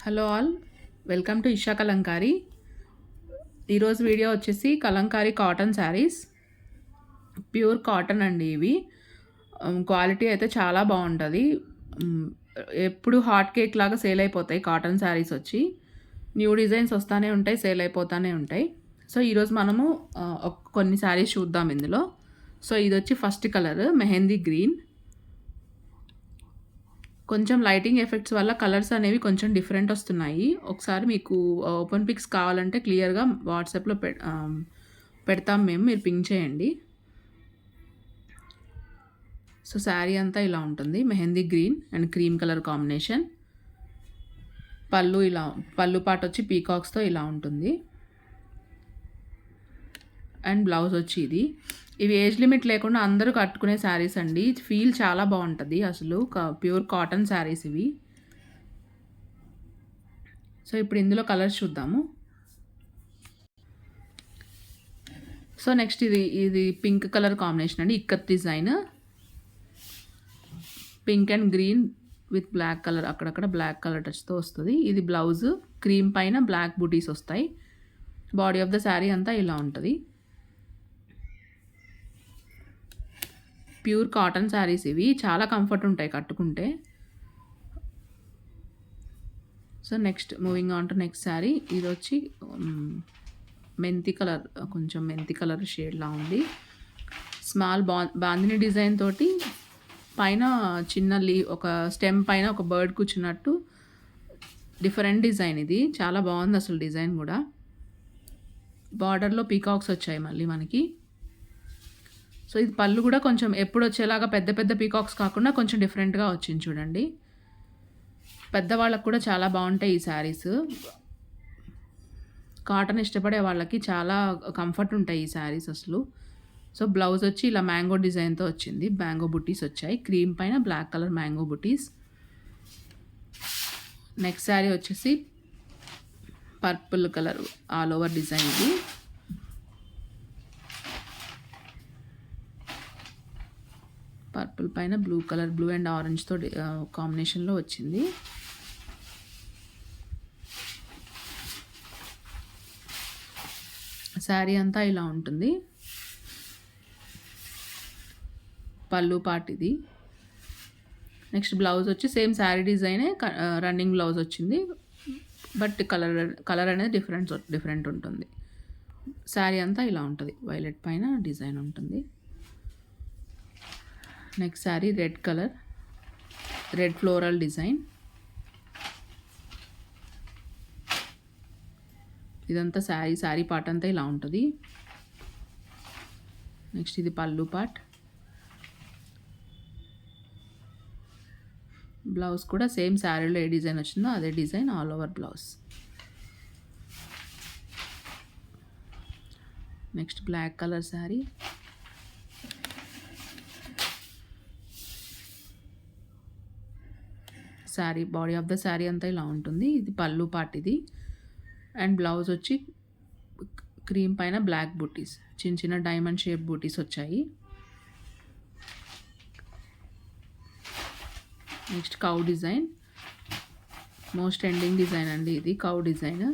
Hello all, welcome to Isha Kalamkari. ఈరోజు video వచ్చేసి Kalamkari cotton saris. Pure cotton అండి ఇవి. క్వాలిటీ అయితే చాలా బాగుంటుంది. ఎప్పుడు హాట్ కేక్ లాగా సేల్ అయిపోతాయి కాటన్ శారీస్ వచ్చి. న్యూ డిజైన్స్ వస్తూనే ఉంటాయి, సేల్ అయిపోతూనే ఉంటాయి. సో ఈరోజు మనము కొన్ని శారీస్ చూద్దాం ఇందులో. సో ఇది వచ్చి ఫస్ట్ కలర్ మెహందీ గ్రీన్. కొంచెం లైటింగ్ ఎఫెక్ట్స్ వల్ల కలర్స్ అనేవి కొంచెం డిఫరెంట్ వస్తున్నాయి. ఒకసారి మీకు ఓపెన్ పిక్స్ కావాలంటే క్లియర్‌గా వాట్సాప్‌లో పెడతాం మేము, మీరు పింగ్ చేయండి. సో శారీ అంతా ఇలా ఉంటుంది. Mehndi green and cream colour combination. పళ్ళు పార్ట్ వచ్చి పీకాక్స్‌తో ఇలా ఉంటుంది. అండ్ బ్లౌజ్ వచ్చి ఇది. ఇవి ఏజ్ లిమిట్ లేకుండా అందరూ కట్టుకునే శారీస్ అండి. ఫీల్ చాలా బాగుంటుంది అసలు. ప్యూర్ కాటన్ శారీస్ ఇవి. సో ఇప్పుడు ఇందులో కలర్స్ చూద్దాము. సో నెక్స్ట్ ఇది పింక్ కలర్ కాంబినేషన్ అండి. Ikat design, pink and green with black colour, అక్కడక్కడ బ్లాక్ కలర్ టచ్తో వస్తుంది. ఇది బ్లౌజ్, క్రీమ్ పైన బ్లాక్ బూటీస్ వస్తాయి. బాడీ ఆఫ్ ద శారీ అంతా ఇలా ఉంటుంది. ప్యూర్ కాటన్ శారీస్ ఇవి, చాలా కంఫర్ట్ ఉంటాయి కట్టుకుంటే. So next moving on to next sari. ఇది వచ్చి మెంతి కలర్, కొంచెం మెంతి కలర్ షేడ్లా ఉంది. స్మాల్ బాందిని డిజైన్ తోటి పైన చిన్న ఒక స్టెమ్ పైన ఒక బర్డ్ కూర్చున్నట్టు డిఫరెంట్ డిజైన్. ఇది చాలా బాగుంది అసలు డిజైన్ కూడా. బార్డర్లో పీకాక్స్ వచ్చాయి మళ్ళీ మనకి. సో ఇది పళ్ళు కూడా కొంచెం ఎప్పుడు వచ్చేలాగా పెద్ద పెద్ద పీకాక్స్ కాకుండా కొంచెం డిఫరెంట్గా వచ్చింది చూడండి. పెద్దవాళ్ళకు కూడా చాలా బాగుంటాయి ఈ శారీస్. కాటన్ ఇష్టపడే వాళ్ళకి చాలా కంఫర్ట్ ఉంటాయి ఈ శారీస్ అసలు. సో బ్లౌజ్ వచ్చి ఇలా మ్యాంగో డిజైన్తో వచ్చింది. మ్యాంగో బుటీస్ వచ్చాయి, క్రీమ్ పైన బ్లాక్ కలర్ మ్యాంగో బుటీస్. నెక్స్ట్ శారీ వచ్చేసి purple colour all over design. ఇది పర్పుల్ పైన బ్లూ కలర్, బ్లూ అండ్ ఆరెంజ్తో కాంబినేషన్లో వచ్చింది. శారీ అంతా ఇలా ఉంటుంది. పళ్ళు పార్ట్ ఇది. నెక్స్ట్ బ్లౌజ్ వచ్చి సేమ్ శారీ డిజైనే, రన్నింగ్ బ్లౌజ్ వచ్చింది. బట్ కలర్ అనేది డిఫరెంట్ ఉంటుంది. శారీ అంతా ఇలా ఉంటుంది. వైలెట్ పైన డిజైన్ ఉంటుంది. Next sari red colour, red floral design. ఇదంతా శారీ పార్ట్ అంతా ఇలా ఉంటుంది. నెక్స్ట్ ఇది పళ్ళు పార్ట్. బ్లౌజ్ కూడా సేమ్ శారీలో ఏ డిజైన్ వచ్చిందో అదే design all over blouse. Next black colour sari. Sari body of the sari అంతా ఇలా ఉంటుంది. ఇది పళ్ళు పార్ట్ ఇది. అండ్ బ్లౌజ్ వచ్చి క్రీమ్ పైన బ్లాక్ బూటీస్, చిన్న చిన్న డైమండ్ షేప్ బూటీస్ వచ్చాయి. Next cow design, most ending design అండి ఇది. కౌ డిజైన్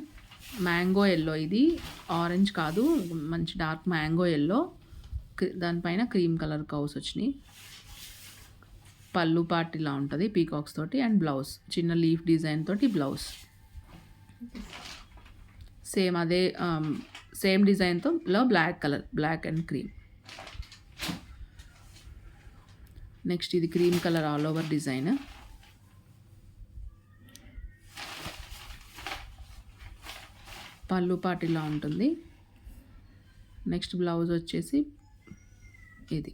మ్యాంగో ఎల్లో, ఇది ఆరెంజ్ కాదు, మంచి డార్క్ మ్యాంగో ఎల్లో. దానిపైన క్రీమ్ కలర్ కౌస్ వచ్చినాయి. పళ్ళు పార్ట్ ఇలా ఉంటుంది పీకాక్స్ తోటి. అండ్ బ్లౌజ్ చిన్న లీఫ్ డిజైన్ తోటి బ్లౌజ్. సేమ్ అదే సేమ్ డిజైన్తో black colour, black and cream. Next ఇది cream colour all over design. Pallu part ఇలా ఉంటుంది. నెక్స్ట్ బ్లౌజ్ వచ్చేసి ఇది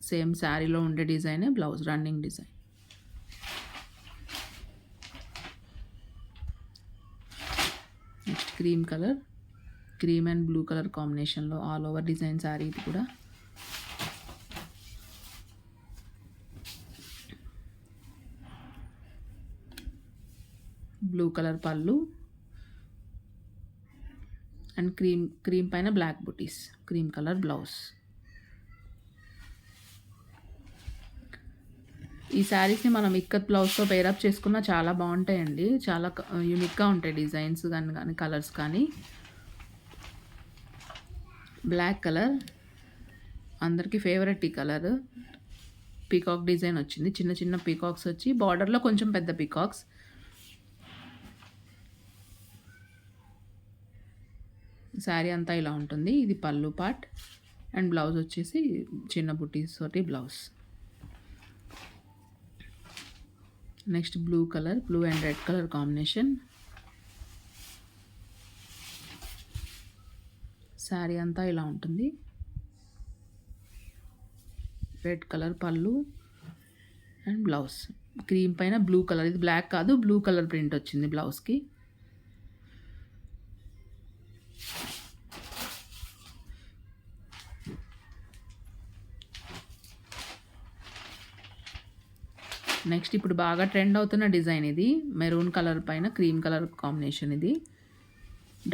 సేమ్ శారీలో ఉండే డిజైనే blouse, running design. Next cream colour, cream and blue colour కాంబినేషన్లో ఆల్ ఓవర్ డిజైన్ శారీ. ఇది కూడా blue colour pallu and cream పైన బ్లాక్ బుటీస్, క్రీమ్ కలర్ బ్లౌజ్. ఈ శారీస్‌ని మనం ఇక్కత్ బ్లౌజ్‌తో పేరప్ చేసుకున్నా చాలా బావుంటాయండి. చాలా యూనిక్‌గా ఉంటాయి డిజైన్స్ కానీ కలర్స్ కానీ. బ్లాక్ కలర్ అందరికీ ఫేవరెట్ ఈ కలర్. పీకాక్ డిజైన్ వచ్చింది. చిన్న చిన్న పీకాక్స్ వచ్చి బార్డర్‌లో కొంచెం పెద్ద పీకాక్స్. శారీ అంతా ఇలా ఉంటుంది. ఇది పళ్ళు పార్ట్ అండ్ బ్లౌజ్ వచ్చేసి చిన్న బుటీస్ తోటి blouse. Next blue and red colour combination. Sari అంతా ఇలా ఉంటుంది. Red colour pallu and blouse. Cream పైన బ్లూ కలర్, ఇది బ్లాక్ కాదు బ్లూ కలర్ ప్రింట్ వచ్చింది బ్లౌజ్కి. నెక్స్ట్ ఇప్పుడు బాగా ట్రెండ్ అవుతున్న డిజైన్ ఇది. మెరూన్ కలర్ పైన క్రీమ్ కలర్ కాంబినేషన్. ఇది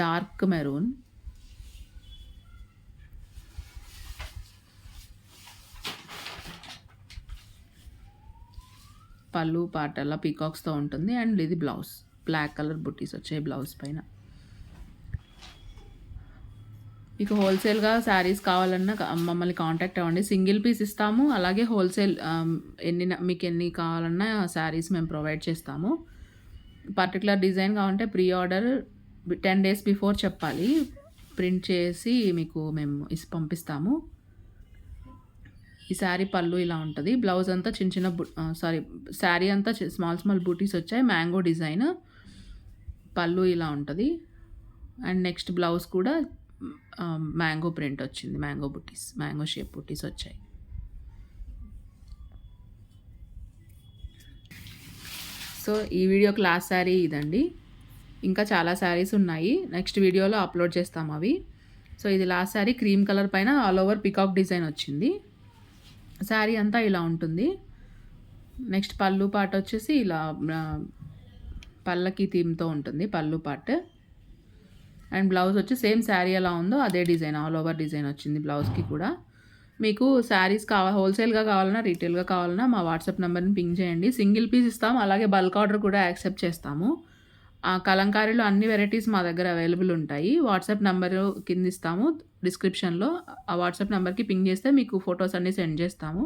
డార్క్ మెరూన్. పళ్ళు పార్ట్ అలా పీకాక్స్తో ఉంటుంది అండ్ ఇది బ్లౌజ్. బ్లాక్ కలర్ బుట్టీస్ వచ్చాయి బ్లౌజ్ పైన. మీకు హోల్సేల్గా శారీస్ కావాలన్నా మమ్మల్ని కాంటాక్ట్ అవ్వండి. సింగిల్ పీస్ ఇస్తాము. అలాగే హోల్సేల్ మీకు ఎన్ని కావాలన్నా శారీస్ మేము ప్రొవైడ్ చేస్తాము. పర్టికులర్ డిజైన్ కావాలంటే ప్రీ ఆర్డర్ 10 days బిఫోర్ చెప్పాలి. ప్రింట్ చేసి మీకు మేము పంపిస్తాము. ఈ శారీ పళ్ళు ఇలా ఉంటుంది. బ్లౌజ్ అంతా చిన్న చిన్న శారీ అంతా స్మాల్ బూటీస్ వచ్చాయి. Mango design. పళ్ళు ఇలా ఉంటుంది అండ్ నెక్స్ట్ బ్లౌజ్ కూడా మ్యాంగో ప్రింట్ వచ్చింది. మ్యాంగో బుటీస్, మ్యాంగో షేప్ బుటీస్ వచ్చాయి. సో ఈ వీడియో క్లాస్ శారీ ఇదండి. ఇంకా చాలా శారీస్ ఉన్నాయి. నెక్స్ట్ వీడియోలో అప్లోడ్ చేస్తాం అవి. సో ఇది లాస్ట్ శారీ. క్రీమ్ కలర్ పైన ఆల్ ఓవర్ పికాక్ డిజైన్ వచ్చింది. శారీ అంతా ఇలా ఉంటుంది. నెక్స్ట్ పళ్ళు పార్ట్ వచ్చేసి ఇలా పల్లకి థీమ్తో ఉంటుంది పళ్ళు పార్ట్. అండ్ బ్లౌజ్ వచ్చి సేమ్ శారీ ఎలా ఉందో అదే డిజైన్, ఆల్ ఓవర్ డిజైన్ వచ్చింది బ్లౌజ్కి కూడా. మీకు శారీస్ హోల్సేల్గా కావాలన్నా రీటైల్గా కావాలన్నా మా వాట్సాప్ నెంబర్ని పింగ్ చేయండి. సింగిల్ పీస్ ఇస్తాము. అలాగే బల్క్ ఆర్డర్ కూడా యాక్సెప్ట్ చేస్తాము. కలంకారీలో అన్ని వెరైటీస్ మా దగ్గర అవైలబుల్ ఉంటాయి. వాట్సాప్ నెంబరు కింద ఇస్తాము డిస్క్రిప్షన్లో. ఆ వాట్సాప్ నెంబర్కి పింగ్ చేస్తే మీకు ఫొటోస్ అన్నీ సెండ్ చేస్తాము.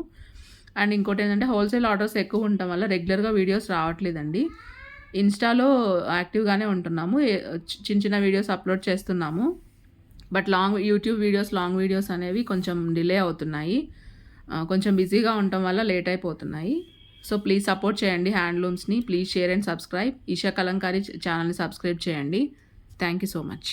అండ్ ఇంకోటి ఏంటంటే హోల్సేల్ ఆర్డర్స్ ఎక్కువ ఉండటం వల్ల రెగ్యులర్గా వీడియోస్ రావట్లేదండి. ఇన్స్టాలో యాక్టివ్గానే ఉంటున్నాము. చిన్న చిన్న వీడియోస్ అప్లోడ్ చేస్తున్నాము. But YouTube videos, long videos అనేవి కొంచెం డిలే అవుతున్నాయి. కొంచెం బిజీగా ఉండటం వల్ల లేట్ అయిపోతున్నాయి. సో ప్లీజ్ సపోర్ట్ చేయండి హ్యాండ్లూమ్స్ని. Please share and subscribe. Eesha Kalamkari ఛానల్ని సబ్స్క్రైబ్ చేయండి. Thank you so much.